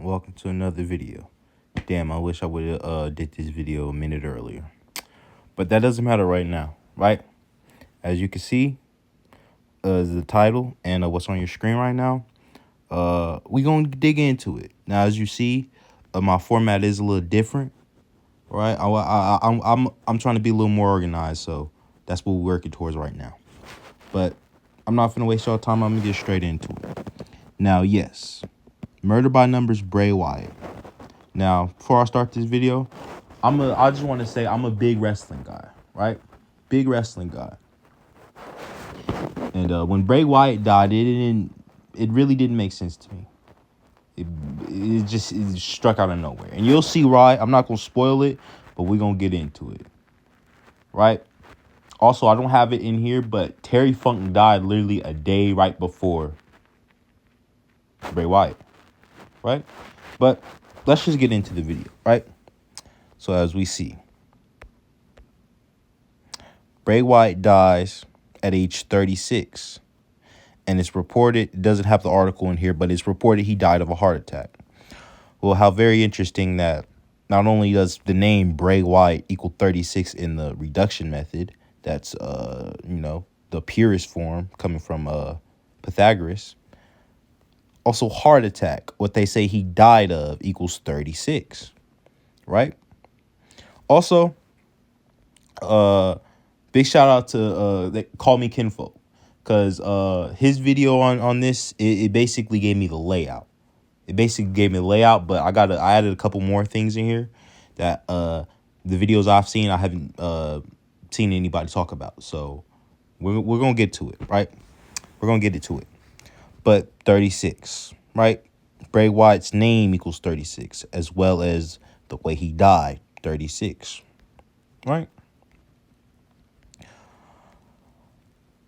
welcome to another video. Damn, I wish I would have did this video a minute earlier. But that doesn't matter right now, right? As you can see, is the title and what's on your screen right now. We gonna dig into it. Now, as you see, my format is a little different, right? I'm trying to be a little more organized, so that's what we're working towards right now. But I'm not gonna waste y'all time. I'm gonna get straight into it. Now, yes, Murder by Numbers, Bray Wyatt. Now, before I start this video, I just want to say I'm a big wrestling guy, right? Big wrestling guy. And when Bray Wyatt died, it really didn't make sense to me. It just struck out of nowhere. And you'll see why. I'm not gonna spoil it, but we're gonna get into it. Right? Also, I don't have it in here, but Terry Funk died literally a day right before Bray Wyatt. Right? But let's just get into the video, right? So as we see, Bray Wyatt dies at age 36. And it's reported, it doesn't have the article in here, but it's reported he died of a heart attack. Well, how very interesting that not only does the name Bray Wyatt equal 36 in the reduction method, that's, the purest form coming from Pythagoras. Also, heart attack, what they say he died of equals 36, right? Also, big shout out to they call me Kinfolk, because his video on this, it basically gave me the layout. It basically gave me the layout, but I added a couple more things in here that the videos I've seen I haven't seen anybody talk about. So we're gonna get to it, right? We're gonna get into it. But 36, right? Bray Wyatt's name equals 36, as well as the way he died, 36, right?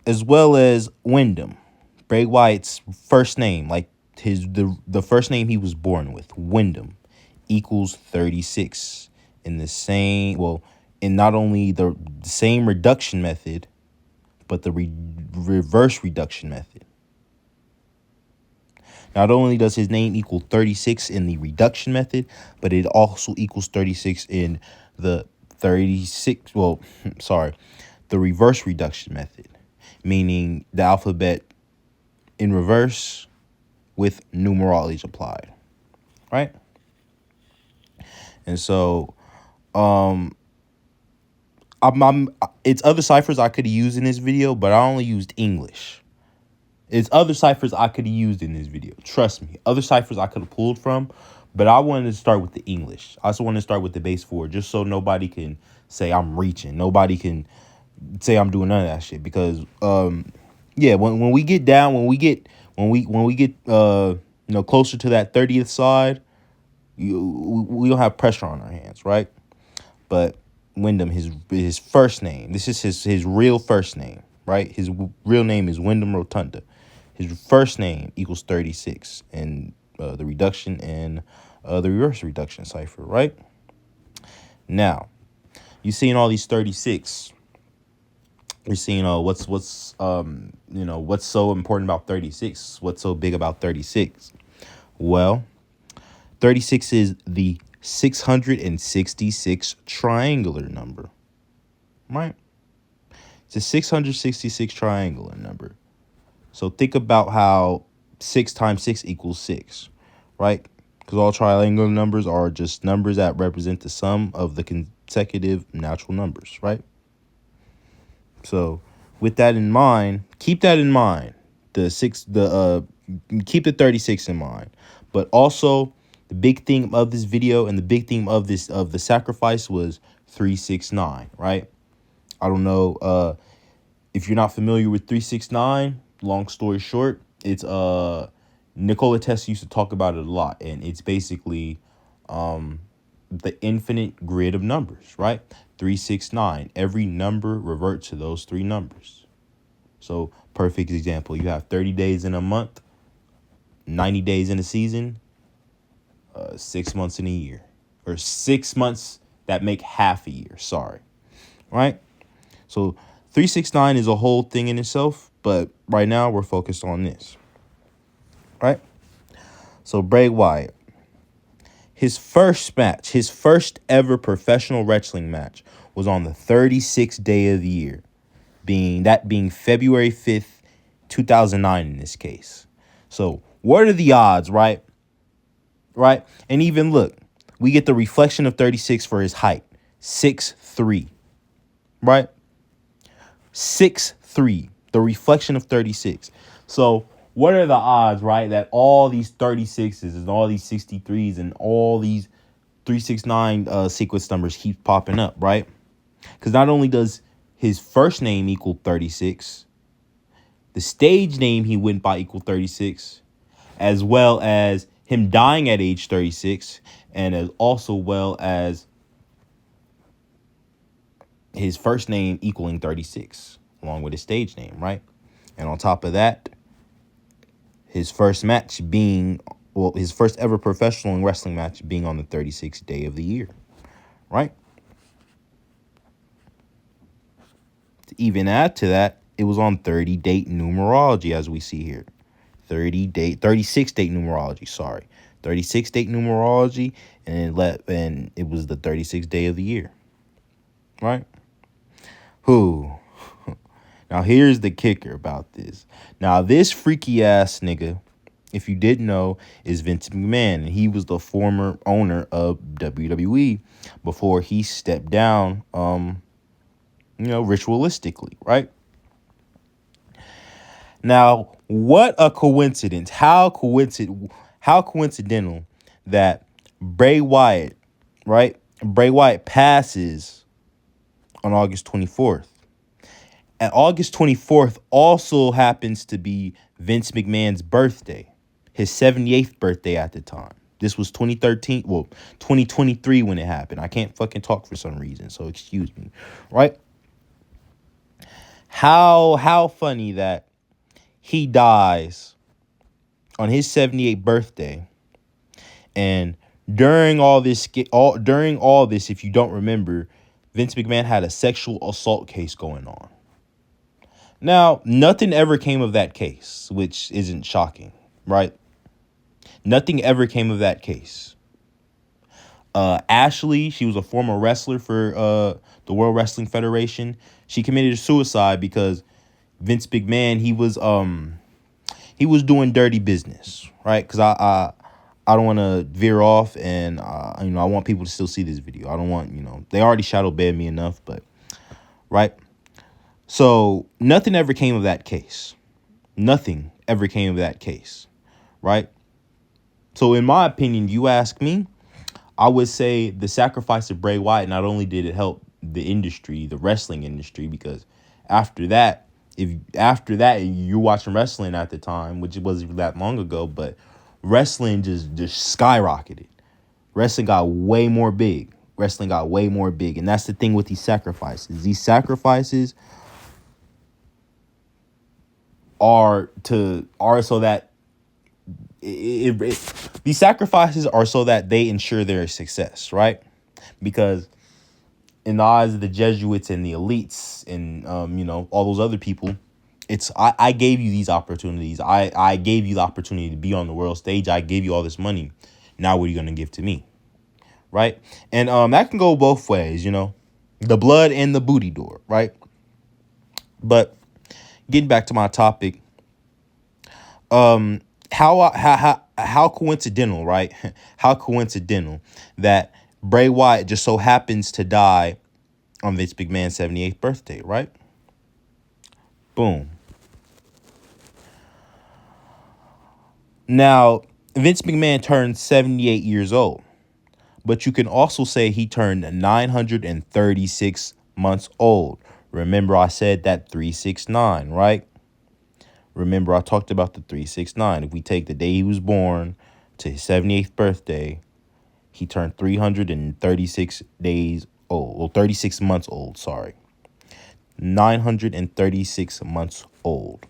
As well as Wyndham, Bray Wyatt's first name, like the first name he was born with, Wyndham, equals 36 in the same, well, in not only the same reduction method, but the reverse reduction method. Not only does his name equal 36 in the reduction method, but it also equals 36 in the the reverse reduction method, meaning the alphabet in reverse with numerology applied, right? And so, it's other ciphers I could have used in this video, but I only used English. It's other ciphers I could have used in this video. Trust me, other ciphers I could have pulled from, but I wanted to start with the English. I also wanted to start with the base 4, just so nobody can say I'm reaching. Nobody can say I'm doing none of that shit, because yeah, when we get down, when we get closer to that 30th side, we don't have pressure on our hands, right? But Wyndham, his first name, this is his real first name, right? His real name is Wyndham Rotunda. His first name equals 36 in the reduction and the reverse reduction cipher, right? Now, you're seeing all these 36. You're seeing what's so important about 36. What's so big about 36? Well, 36 is the 666 triangular number, right? It's a 666 triangular number. So think about how 6 times 6 equals 6, right? Because all triangular numbers are just numbers that represent the sum of the consecutive natural numbers, right? So with that in mind, keep that in mind. Keep the 36 in mind. But also, the big theme of this video and the big theme of the sacrifice was 369, right? I don't know if you're not familiar with 369. Long story short, it's Nikola Tesla used to talk about it a lot, and it's basically the infinite grid of numbers, right? 369. Every number reverts to those 3 numbers. So, perfect example. You have 30 days in a month, 90 days in a season, 6 months in a year, or 6 months that make half a year. Sorry, right? So 369 is a whole thing in itself, but right now we're focused on this, right? So Bray Wyatt, His first match, his first ever professional wrestling match, was on the 36th day of the year, being February 5th, 2009 in this case. So what are the odds, right? Right? And even look, we get the reflection of 36 for his height, 6'3", right? 6'3", the reflection of 36. So what are the odds, right, that all these 36s and all these 63s and all these 369 sequence numbers keep popping up, right? Because not only does his first name equal 36, the stage name he went by equal 36, as well as him dying at age 36, and as also well as his first name equaling 36, along with his stage name, right? And on top of that, his first match being, well, his first ever professional wrestling match being on the 36th day of the year, right? To even add to that, it was on 30-date numerology, as we see here. 36-date numerology, sorry. 36-date numerology, and it was the 36th day of the year, right? Who? Now, here's the kicker about this. Now, this freaky ass nigga, if you didn't know, is Vince McMahon. And he was the former owner of WWE before he stepped down, ritualistically, right? Now, what a coincidence. How coincidental that Bray Wyatt, right? Bray Wyatt passes on August 24th. And August 24th also happens to be Vince McMahon's birthday, his 78th birthday at the time. This was 2023 when it happened. I can't fucking talk for some reason, so excuse me, right? How funny that he dies on his 78th birthday, and during all this, if you don't remember, Vince McMahon had a sexual assault case going on. Now, nothing ever came of that case, which isn't shocking, right? Nothing ever came of that case. Ashley, she was a former wrestler for the World Wrestling Federation. She committed suicide because Vince McMahon, he was doing dirty business, right? Because I don't want to veer off, and I want people to still see this video. I don't want, they already shadow banned me enough, but right. So nothing ever came of that case. Nothing ever came of that case, right? So in my opinion, you ask me, I would say the sacrifice of Bray Wyatt, not only did it help the industry, the wrestling industry, because after that, you're watching wrestling at the time, which it wasn't that long ago, but wrestling just skyrocketed. Wrestling got way more big. And that's the thing with these sacrifices. These sacrifices are so that these sacrifices are so that they ensure their success, right? Because in the eyes of the Jesuits and the elites and all those other people, I gave you these opportunities. I gave you the opportunity to be on the world stage. I gave you all this money. Now what are you gonna give to me? Right? And that can go both ways, the blood and the booty door, right? But getting back to my topic, how coincidental, right? How coincidental that Bray Wyatt just so happens to die on Vince McMahon's 78th birthday, right? Boom. Now, Vince McMahon turned 78 years old, but you can also say he turned 936 months old. Remember, I said that 369, right? Remember, I talked about the 369. If we take the day he was born to his 78th birthday, he turned 336 days old. Well, 36 months old, sorry. 936 months old.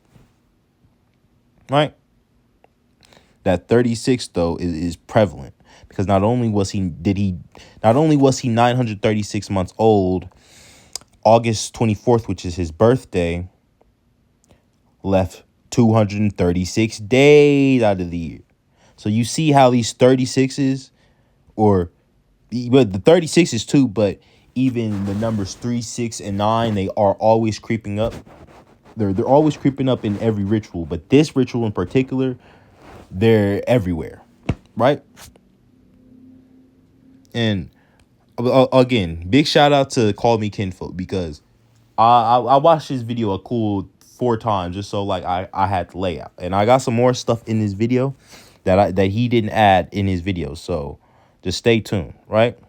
Right? That 36, though, is prevalent. Because not only was he 936 months old, August 24th, which is his birthday, left 236 days out of the year. So you see how these 36s or but the 36 is 2, but even the numbers 3, 6, and 9, they are always creeping up. They're always creeping up in every ritual, but this ritual in particular, they're everywhere, right? And again, big shout out to Call Me Kinfolk, because I watched this video a cool 4 times just so like I had the layout, and I got some more stuff in this video that he didn't add in his video, so just stay tuned, right?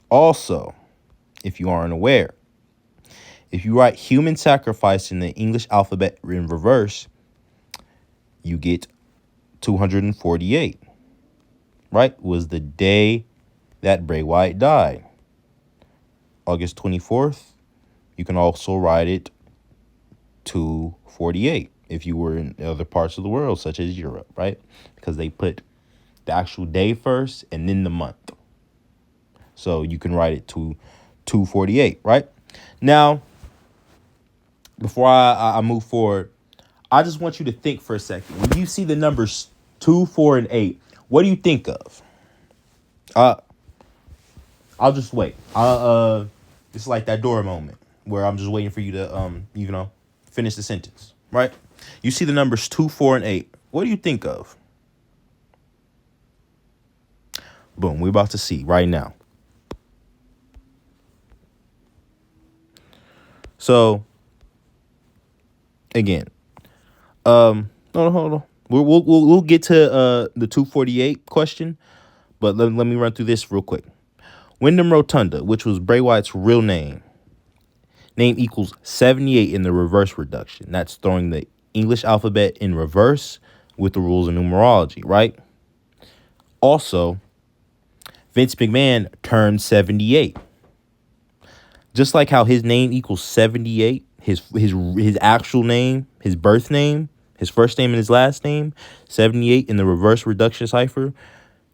Also, if you aren't aware, if you write human sacrifice in the English alphabet in reverse, you get 248, right? Was the day that Bray Wyatt died. August 24th, you can also write it 248 if you were in other parts of the world, such as Europe, right? Because they put the actual day first and then the month. So you can write it to 248, right? Now, before I move forward, I just want you to think for a second. When you see the numbers 2, 4, and 8, what do you think of? I'll just wait. It's like that door moment where I'm just waiting for you to finish the sentence, right? You see the numbers 2, 4, and 8. What do you think of? Boom, we're about to see right now. So, again, hold on. We'll get to the 248 question, but let me run through this real quick. Wyndham Rotunda, which was Bray Wyatt's real name equals 78 in the reverse reduction. That's throwing the English alphabet in reverse with the rules of numerology, right? Also, Vince McMahon turned 78. Just like how his name equals 78, his actual name, his birth name, his first name and his last name, 78 in the reverse reduction cipher,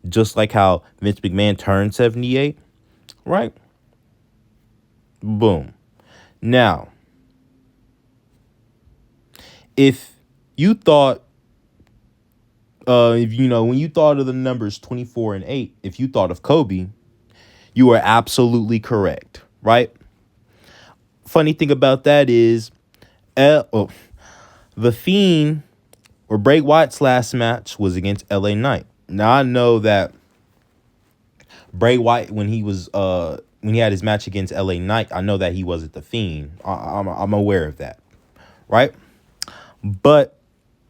just like how Vince McMahon turned 78, right? Boom. Now, if you thought, when you thought of the numbers 24 and 8, if you thought of Kobe, you are absolutely correct, right? Funny thing about that is, The Fiend, or Bray Wyatt's last match, was against LA Knight. Now I know that Bray Wyatt, when he had his match against LA Knight, I know that he wasn't the Fiend. I'm aware of that, right? But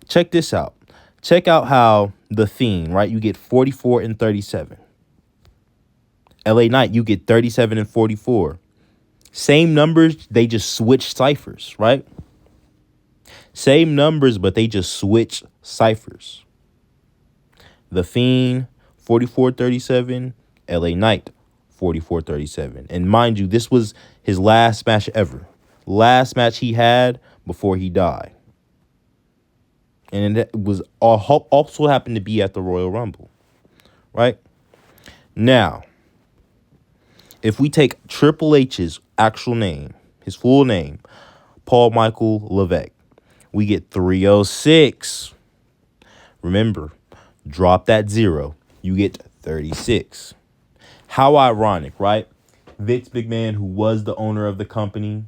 check this out. Check out how the Fiend, right? You get 44 and 37. LA Knight, you get 37 and 44. Same numbers, they just switch ciphers, right? Same numbers, but they just switch ciphers. The Fiend, 44-37. LA Knight, 44-37. And mind you, this was his last match ever. Last match he had before he died. And it was also happened to be at the Royal Rumble, right? Now, if we take Triple H's actual name, his full name, Paul Michael Levesque, we get 306. Remember, drop that 0. You get 36. How ironic, right? Vince McMahon, who was the owner of the company,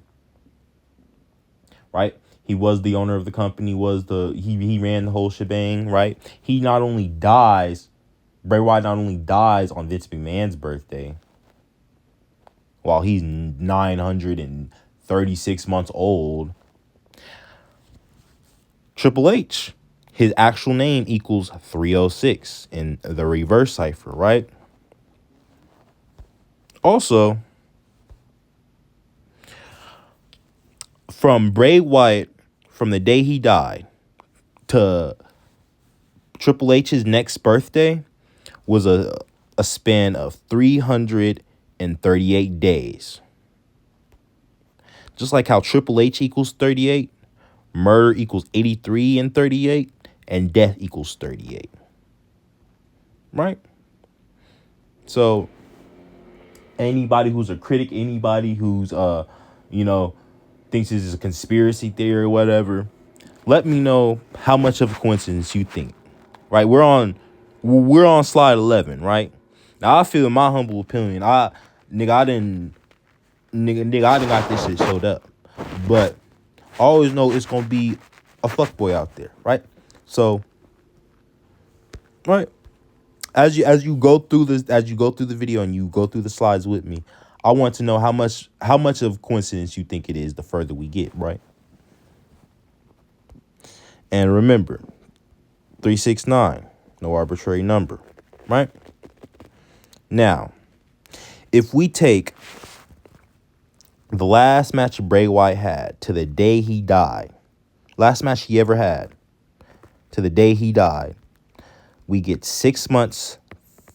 right? He was the owner of the company, he ran the whole shebang, right? Bray Wyatt not only dies on Vince McMahon's birthday, while he's 936 months old. Triple H, his actual name equals 306 in the reverse cipher, right? Also, from Bray Wyatt, from the day he died to Triple H's next birthday, was a span of 338 days. Just like how Triple H equals 38, murder equals 83 and 38, and death equals 38. Right? So, anybody who's a critic, anybody who's, thinks this is a conspiracy theory or whatever, let me know how much of a coincidence you think. Right? We're on we're on slide 11, right? Now I feel, in my humble opinion, I didn't got this shit showed up, but I always know it's gonna be a fuckboy out there, right? So, right, as you go through this, as you go through the video and you go through the slides with me, I want to know how much of coincidence you think it is the further we get, right? And remember, 369, no arbitrary number, right? Now, if we take the last match Bray Wyatt had to the day he died, last match he ever had to the day he died, we get 6 months,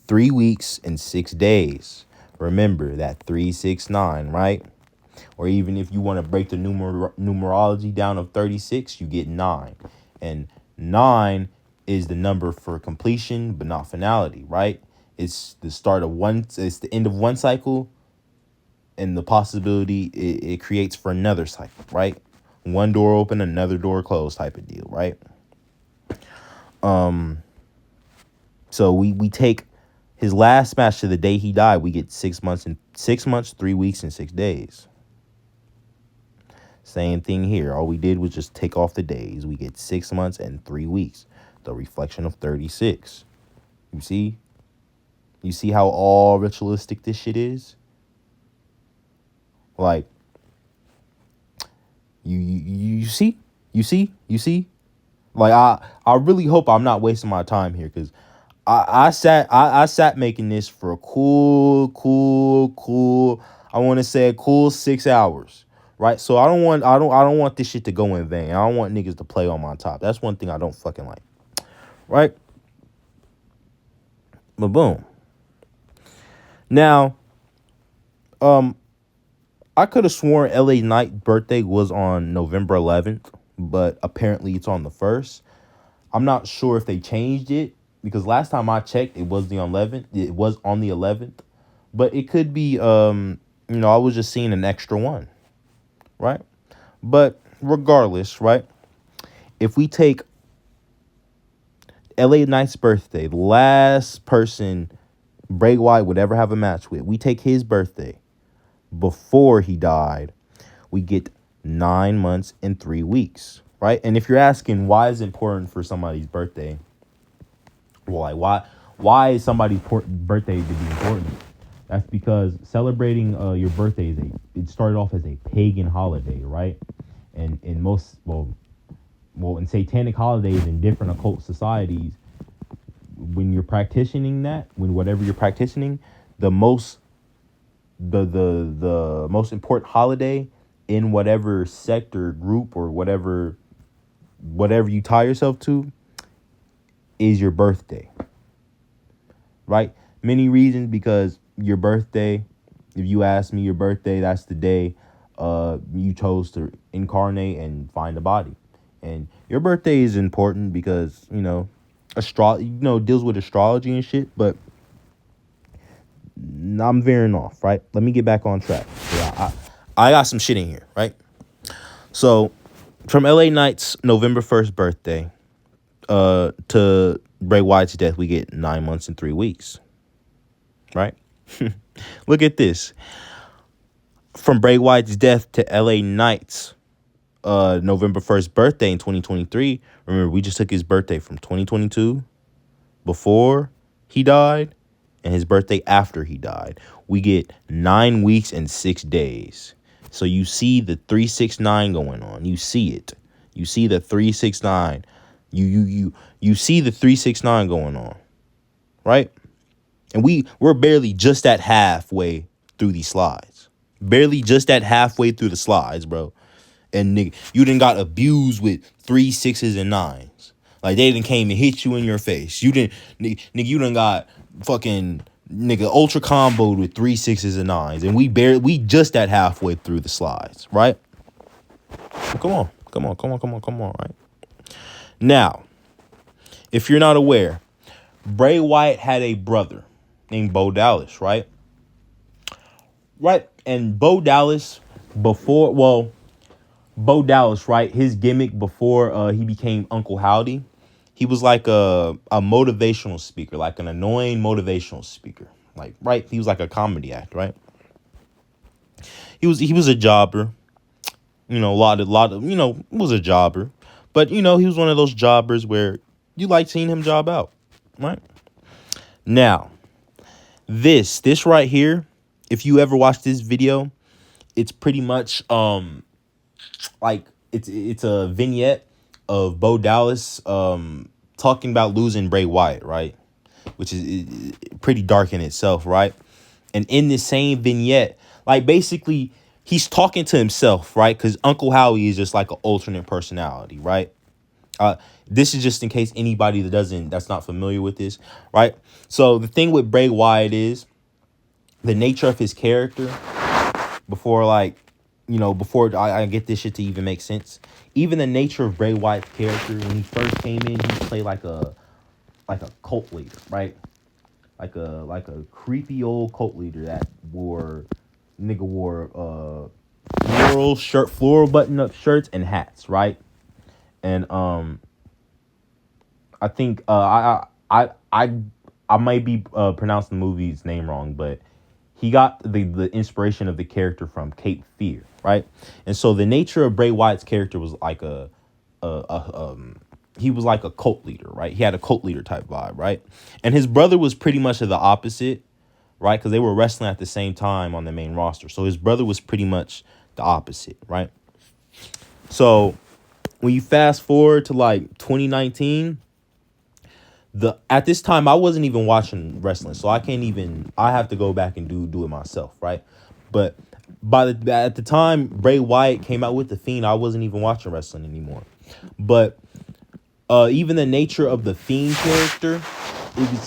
3 weeks, and 6 days. Remember that 369, right? Or even if you want to break the numerology down of 36, you get 9. And 9 is the number for completion, but not finality, right? It's the start of one, it's the end of one cycle, and the possibility it creates for another cycle, right? One door open, another door closed type of deal, right? So we take his last match to the day he died, we get 6 months, 3 weeks, and 6 days. Same thing here. All we did was just take off the days. We get 6 months and 3 weeks. The reflection of 36. You see? You see how all ritualistic this shit is? Like, you see? You see? Like, I really hope I'm not wasting my time here, because I sat making this for a cool, I want to say a cool 6 hours, right? So I don't want this shit to go in vain. I don't want niggas to play on my top. That's one thing I don't fucking like, right? But boom. Now, I could have sworn LA Knight's birthday was on November 11th, but apparently it's on the 1st. I'm not sure if they changed it, because last time I checked, it was the 11th. It was on the 11th, but it could be, I was just seeing an extra one, right? But regardless, right? If we take LA Knight's birthday, the last person Bray Wyatt would ever have a match with, we take his birthday before he died, we get 9 months and 3 weeks, right? And if you're asking why is it important for somebody's birthday, well, like why is somebody's birthday to be important? That's because celebrating your birthday it started off as a pagan holiday, right? And in most in satanic holidays in different occult societies, when you're practicing that, when whatever you're practicing, the most important holiday in whatever sector, group, or whatever you tie yourself to is your birthday, right? Many reasons, because your birthday, if you ask me, your birthday, that's the day you chose to incarnate and find a body. And your birthday is important because, deals with astrology and shit, but I'm veering off, right? Let me get back on track. Yeah, I got some shit in here, right? So, from LA Knight's November 1st birthday to Bray Wyatt's death, we get 9 months and 3 weeks, right? Look at this. From Bray Wyatt's death to LA Knight's November 1st birthday in 2023. Remember, we just took his birthday from 2022 before he died and his birthday after he died. We get 9 weeks and 6 days. So you see the 369 going on. You see it. You see the 369. You see the 369 going on, right? And we're barely just at halfway through these slides. Barely just at halfway through the slides, bro. And nigga, you done got abused with 3 6s and 9s. Like, they done came and hit you in your face. You didn't, nigga, you done got fucking ultra comboed with 3 6s and 9s. And we just at halfway through the slides, right? Come on, right? Now, if you're not aware, Bray Wyatt had a brother named Bo Dallas, right? Right, and Bo Dallas, right, his gimmick before he became Uncle Howdy, He was like a motivational speaker, like an annoying motivational speaker. Like, right? He was like a comedy actor, right? He was a jobber. Was a jobber. But he was one of those jobbers where you like seeing him job out, right? Now, this right here, if you ever watch this video, it's pretty much like it's a vignette of Bo Dallas talking about losing Bray Wyatt, right? Which is pretty dark in itself, right? And in this same vignette, like basically he's talking to himself, right? Because Uncle Howie is just like an alternate personality, right? This is just in case anybody that's not familiar with this, right? So the thing with Bray Wyatt is the nature of his character before before I get this shit to even make sense. Even the nature of Bray Wyatt's character when he first came in, he played like a cult leader, right? Like a creepy old cult leader that wore floral button up shirts and hats, right? And I think I might be pronouncing the movie's name wrong, but he got the inspiration of the character from Cape Fear, right? And so the nature of Bray Wyatt's character was like he was like a cult leader, right? He had a cult leader type vibe, right? And his brother was pretty much of the opposite, right? Because they were wrestling at the same time on the main roster. So his brother was pretty much the opposite, right? So when you fast forward to like 2019, at this time I wasn't even watching wrestling, so I have to go back and do it myself, right? But at the time Bray Wyatt came out with the Fiend, I wasn't even watching wrestling anymore. But even the nature of the Fiend character,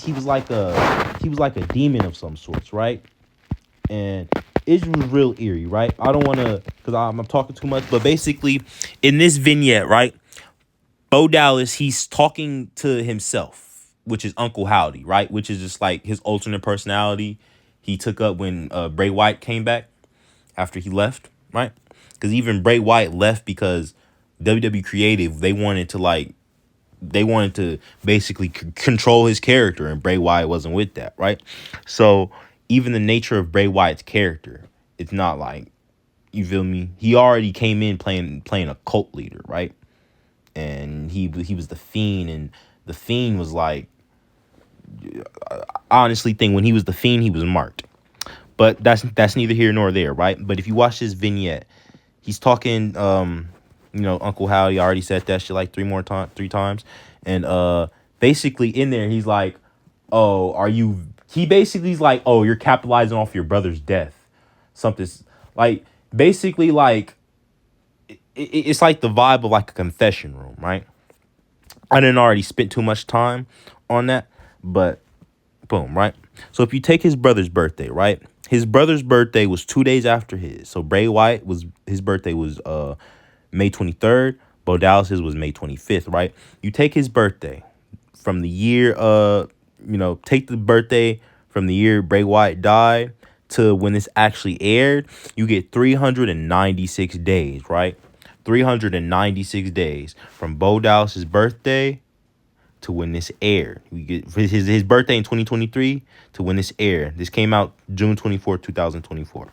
he was like a demon of some sorts, right? And it was real eerie, right? I don't want to, because I'm talking too much, but basically in this vignette, right, Bo Dallas, he's talking to himself, which is Uncle Howdy, right? Which is just like his alternate personality he took up when Bray Wyatt came back after he left, right? Because even Bray Wyatt left because WWE Creative, they wanted to basically control his character, and Bray Wyatt wasn't with that, right? So even the nature of Bray Wyatt's character, it's not like, you feel me? He already came in playing a cult leader, right? And he was the Fiend, and the Fiend was like, I honestly think when he was the Fiend, he was marked. But that's neither here nor there, right? But if you watch this vignette, he's talking, Uncle Howdy. I already said that shit like three times, and basically in there he's like, oh, are you? He basically is like, oh, you're capitalizing off your brother's death, something like basically like it's like the vibe of like a confession room, right? I didn't already spend too much time on that, but boom, right? So if you take his brother's birthday, right? His brother's birthday was 2 days after his. So Bray Wyatt his birthday was May 23rd. Bo Dallas's was May 25th, right? You take his birthday from the year take the birthday from the year Bray Wyatt died to when this actually aired, you get 396 days, right? 396 days from Bo Dallas's birthday to when this aired. We get his birthday in 2023 to when this aired. This came out June 24th, 2024.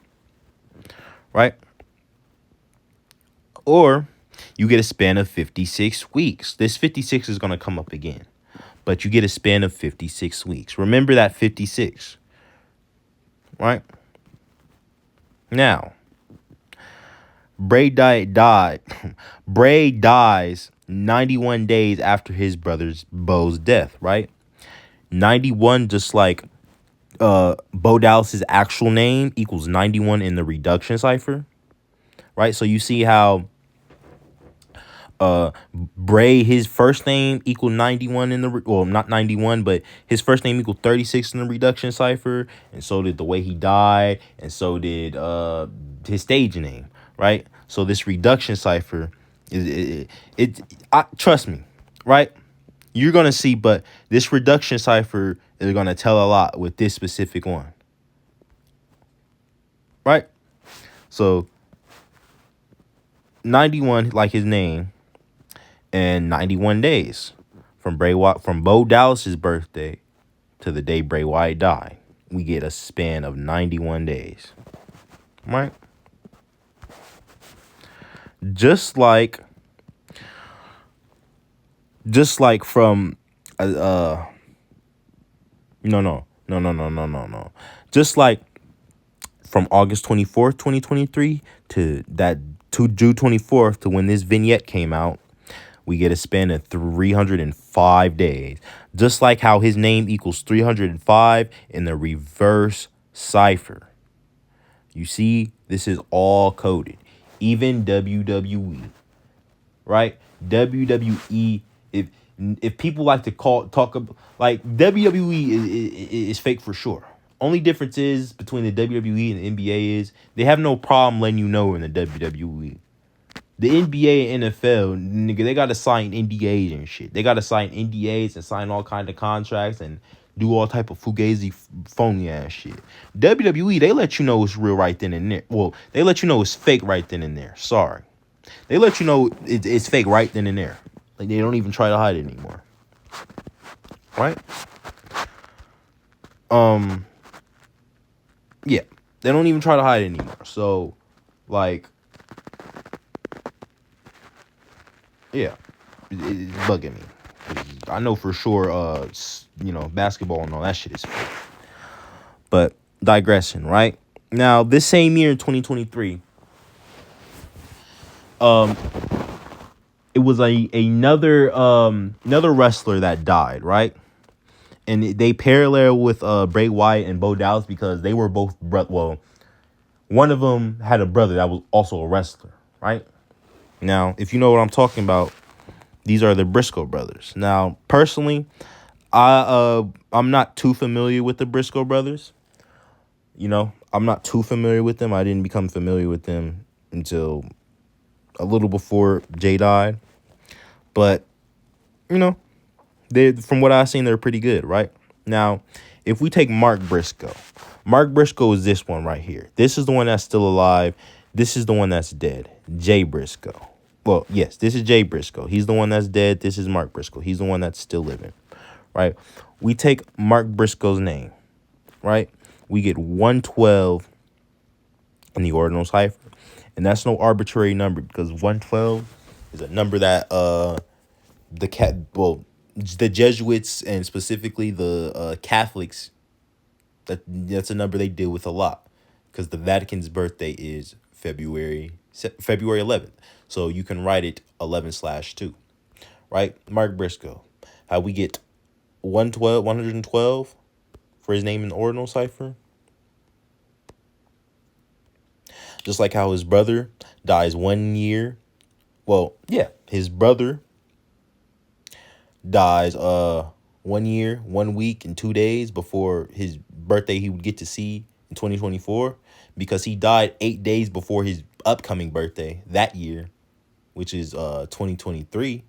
Right? Or you get a span of 56 weeks. This 56 is going to come up again. But you get a span of 56 weeks. Remember that 56. Right? Now, Bray died. Bray dies 91 days after his brother's Bo's death, right? 91, just like Bo Dallas's actual name equals 91 in the reduction cipher, right? So you see how Bray, his first name equaled 91 in the not 91, but his first name equaled 36 in the reduction cipher, and so did the way he died, and so did his stage name, right? So this reduction cipher trust me, right? You're gonna see, but this reduction cipher is gonna tell a lot with this specific one, right? So 91, like his name, and 91 days from Bo Dallas's birthday to the day Bray Wyatt died, we get a span of 91 days. Right? Just like from no. Just like from August 24th, 2023 to June 24th to when this vignette came out, we get a span of 305 days. Just like how his name equals 305 in the reverse cipher. You see, this is all coded. Even WWE, right? WWE, if people like to talk about, like, WWE is fake for sure. Only difference is between the WWE and the NBA is they have no problem letting you know in the WWE. The NBA and NFL, nigga, they gotta sign NDAs and shit. They gotta sign NDAs and sign all kind of contracts and do all type of fugazi, phony ass shit. WWE, they let you know it's real right then and there. Well, they let you know it's fake right then and there. Sorry, they let you know it's fake right then and there. Like, they don't even try to hide it anymore. Right? Yeah, they don't even try to hide it anymore. So, like, yeah, it's bugging me. I know for sure, basketball and all that shit is fake. But digression, right? Now, this same year in 2023, it was another wrestler that died, right? And they parallel with Bray Wyatt and Bo Dallas because they were both one of them had a brother that was also a wrestler, right? Now, if you know what I'm talking about, these are the Briscoe brothers. Now, personally, I'm not too familiar with the Briscoe brothers. I'm not too familiar with them. I didn't become familiar with them until a little before Jay died. But, from what I've seen, they're pretty good, right? Now, if we take Mark Briscoe is this one right here. This is the one that's still alive. This is the one that's dead. Jay Briscoe. Well, yes, this is Jay Briscoe. He's the one that's dead. This is Mark Briscoe. He's the one that's still living, right? We take Mark Briscoe's name, right? We get 112 in the ordinal cipher. And that's no arbitrary number because 112 is a number that the Jesuits and specifically the Catholics, that's a number they deal with a lot because the Vatican's birthday is February 11th. So you can write it 11/2, right? Mark Briscoe. How we get 112 for his name in the ordinal cipher. Just like how his brother dies 1 year. Well, yeah, his brother dies 1 year, 1 week, and 2 days before his birthday he would get to see in 2024 because he died 8 days before his upcoming birthday that year, which is 2023,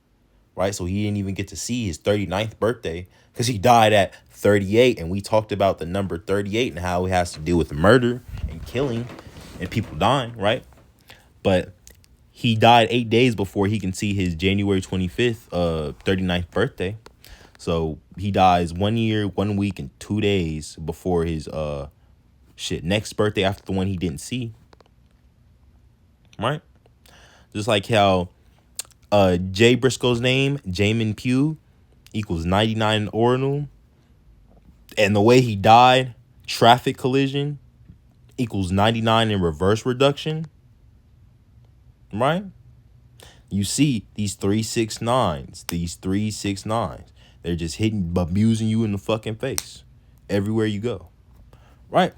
right? So he didn't even get to see his 39th birthday because he died at 38, and we talked about the number 38 and how it has to deal with murder and killing and people dying, right? But he died 8 days before he can see his January 25th, 39th birthday. So he dies 1 year, 1 week, and 2 days before his next birthday after the one he didn't see. Right? Just like how Jay Briscoe's name, Jamin Pugh, equals 99 in ordinal. And the way he died, traffic collision, equals 99 in reverse reduction. Right? You see these 369s. They're just abusing you in the fucking face everywhere you go. Right?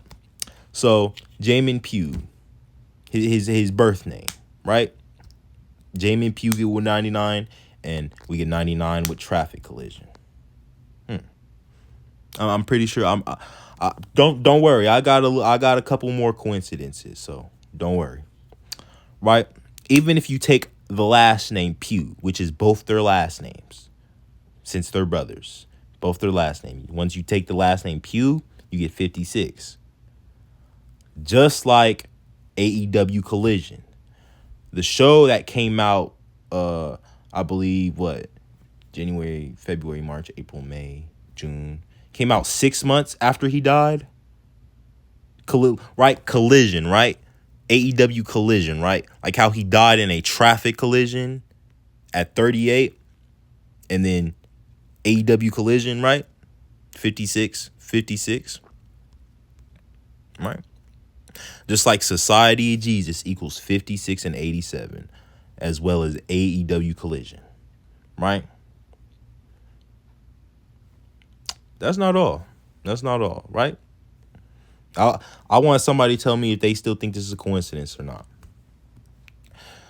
So, Jamin Pugh, his birth name, right? Jamin Pugh get with 99, and we get 99 with traffic collision. I'm pretty sure. Don't worry. I got a couple more coincidences, so don't worry. Right? Even if you take the last name Pugh, which is both their last names, since they're brothers, both their last name. Once you take the last name Pugh, you get 56. Just like AEW Collision, the show that came out, I believe January, February, March, April, May, June. Came out 6 months after he died. Right? Collision, right? AEW Collision, right? Like how he died in a traffic collision at 38. And then AEW Collision, right? 56. Right? Just like Society of Jesus equals 56 and 87, as well as AEW Collision, right? That's not all. That's not all, right? I want somebody to tell me if they still think this is a coincidence or not.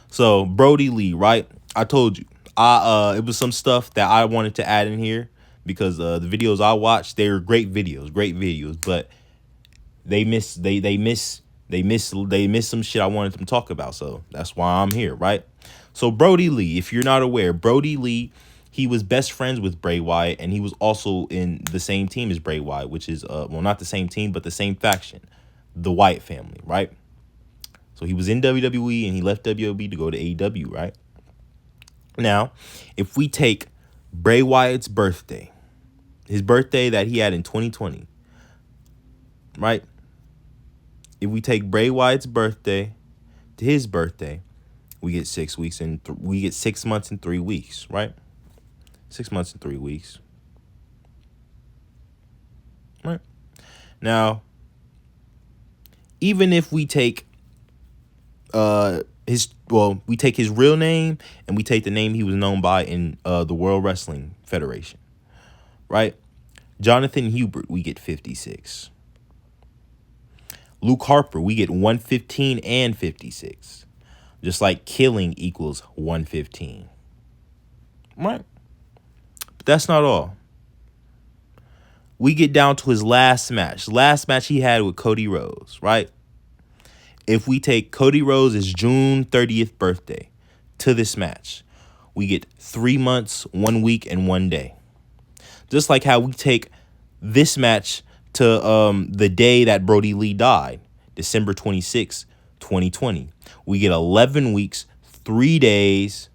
So Brody Lee, right? I told you, it was some stuff that I wanted to add in here because the videos I watched, they were great videos, but they miss some shit I wanted them to talk about. So that's why I'm here, right? So Brody Lee, if you're not aware, Brody Lee, he was best friends with Bray Wyatt, and he was also in the same team as Bray Wyatt, which is well, not the same team, but the same faction, the Wyatt family, right? So he was in WWE and he left WWE to go to AEW, right? Now, if we take Bray Wyatt's birthday, his birthday that he had in 2020, right? If we take Bray Wyatt's birthday to his birthday, we get 6 weeks and we get 6 months and 3 weeks, right? 6 months and 3 weeks. Right. Now, even if we take we take his real name and we take the name he was known by in the World Wrestling Federation, right? Jonathan Hubert, we get 56. Luke Harper, we get 115 and 56. Just like killing equals 115. Right? But that's not all. We get down to his last match. Last match he had with Cody Rhodes, right? If we take Cody Rhodes' June 30th birthday to this match, we get 3 months, 1 week, and 1 day. Just like how we take this match to the day that Brody Lee died, December 26, 2020. We get 11 weeks, 3 days,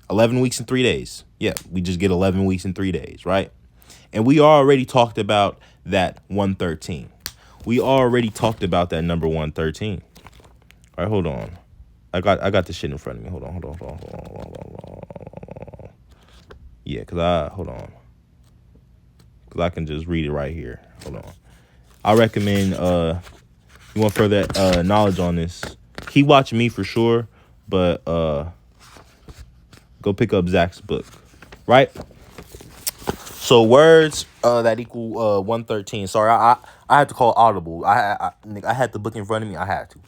11 weeks and 3 days. Yeah, we just get 11 weeks and 3 days, right? And we already talked about that 113. We already talked about that number 113. All right, hold on. I got the shit in front of me. Hold on. Yeah, hold on. Because I can just read it right here. Hold on. I recommend you want further knowledge on this, keep watching me for sure, but go pick up Zach's book, right? So words that equal 113. Sorry, I had to call Audible. I had the book in front of me. I had to.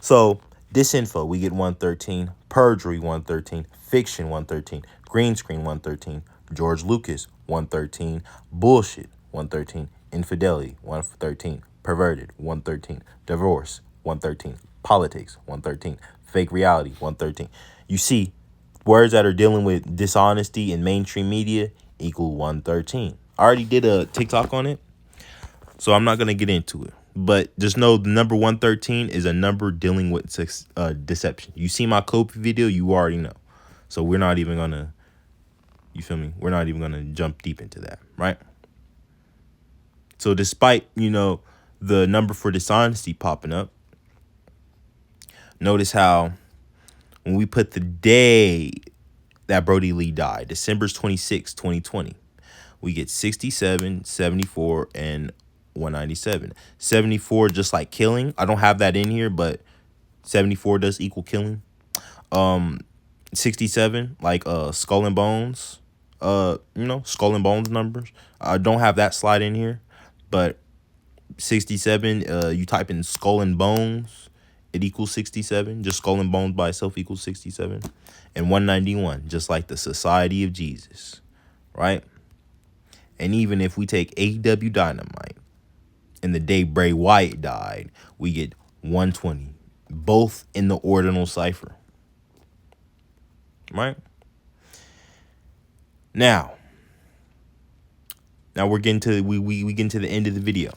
So disinfo, we get 113. Perjury, 113. Fiction, 113. Green screen, 113. George Lucas, 113. Bullshit, 113. Infidelity, 113. Perverted, 113. Divorce, 113. Politics, 113. Fake reality, 113. You see, words that are dealing with dishonesty in mainstream media equal 113. I already did a TikTok on it, so I'm not going to get into it. But just know the number 113 is a number dealing with deception. You see my Kobe video, you already know. So we're not even going to, you feel me? We're not even going to jump deep into that, right? So despite, the number for dishonesty popping up, notice how when we put the day that Brody Lee died, December 26, 2020, we get 67, 74, and 197. 74 just like killing. I don't have that in here, but 74 does equal killing. 67 like skull and bones. Skull and bones numbers. I don't have that slide in here, but 67, you type in skull and bones, it equals 67. Just skull and bones by itself equals 67. And 191, just like the Society of Jesus, right? And even if we take AEW Dynamite and the day Bray Wyatt died, we get 120, both in the ordinal cipher, right? Now we're getting to we get into the end of the video.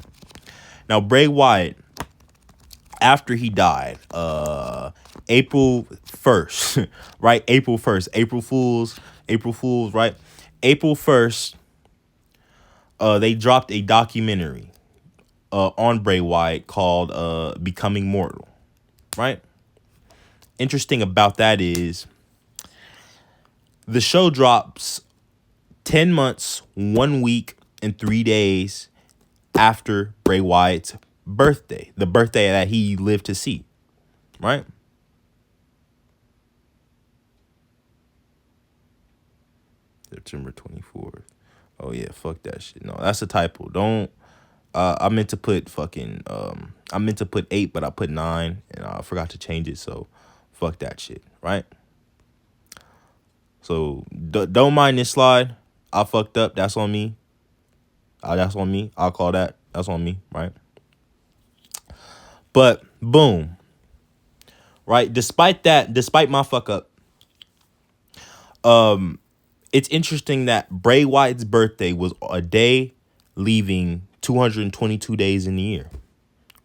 Now Bray Wyatt, after he died, April 1st, right? April 1st, April Fools, right? April 1st, they dropped a documentary on Bray Wyatt called Becoming Mortal, right? Interesting about that is the show drops 10 months, 1 week, and 3 days after Bray Wyatt's birthday, the birthday that he lived to see, right? September 24th. Oh yeah, fuck that shit. No, that's a typo. Don't I meant to put fucking I meant to put 8, but I put 9 and I forgot to change it, so fuck that shit, right? So don't mind this slide. I fucked up. That's on me. That's on me. I'll call that. That's on me, right? But boom, right? Despite my fuck up, it's interesting that Bray Wyatt's birthday was a day leaving 222 days in the year,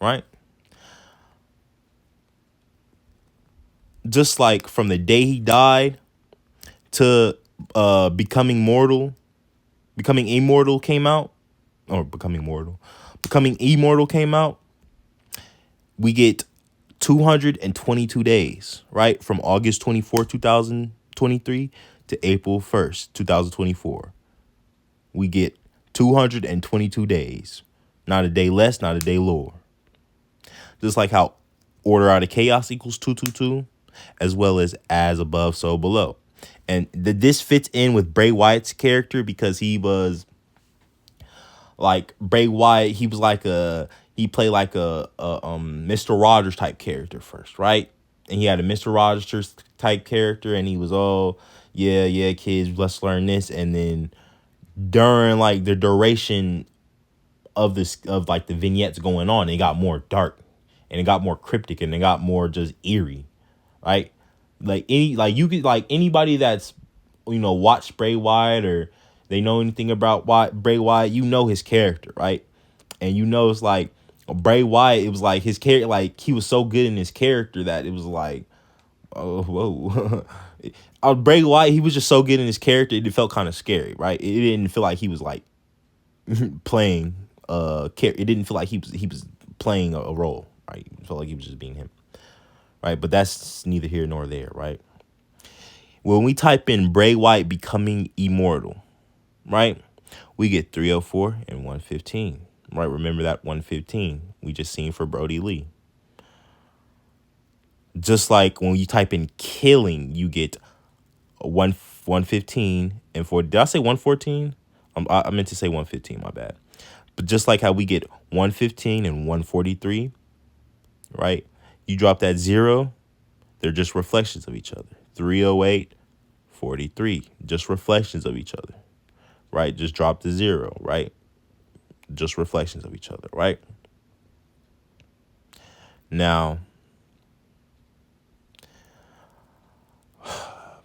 right? Just like from the day he died to becoming immortal came out, or becoming immortal came out, we get 222 days, right? From August 24th, 2023 to April 1st, 2024. We get 222 days. Not a day less, not a day lower. Just like how order out of chaos equals 222, as well as above, so below. And this fits in with Bray Wyatt's character because he was like Bray Wyatt. He was like he played like a Mr. Rogers type character first, right? And he had a Mr. Rogers type character, and he was, oh yeah, kids, let's learn this. And then during like the duration of like the vignettes going on, it got more dark and it got more cryptic and it got more just eerie, right? Like you could, like, anybody that's watched Bray Wyatt or they know anything about Bray Wyatt, his character, right? And it's like Bray Wyatt, it was like his character, like he was so good in his character that it was like, oh whoa. Bray Wyatt, he was just so good in his character, it felt kind of scary, right? It didn't feel like he was like playing it didn't feel like he was playing a role, right? It felt like he was just being him, right? But that's neither here nor there, right? When we type in Bray Wyatt becoming immortal, right, we get 304 and 115, right? Remember that 115 we just seen for Brody Lee. Just like when you type in killing, you get 115 and 4. Did I say 114? I meant to say 115, my bad. But just like how we get 115 and 143, right? You drop that 0, they're just reflections of each other. 308, 43, just reflections of each other, right? Just drop the 0, right? Just reflections of each other, right? Now,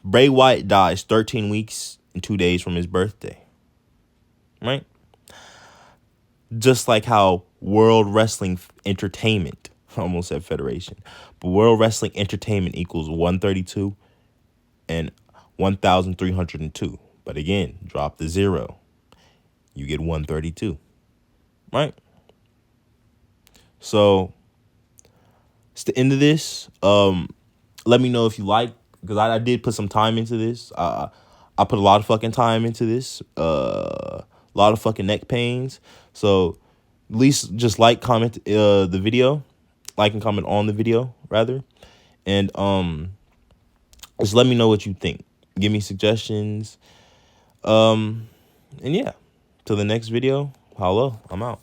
Bray Wyatt dies 13 weeks and 2 days from his birthday, right? Just like how World Wrestling Entertainment, I almost said Federation, but World Wrestling Entertainment equals 132 and 1,302. But again, drop the 0. You get 132, right? So it's the end of this. Let me know if you like, because I did put some time into this. I put a lot of fucking time into this. A lot of fucking neck pains. So at least just comment the video. Like and comment on the video, rather. And just let me know what you think. Give me suggestions. And yeah. Till the next video. Hello. I'm out.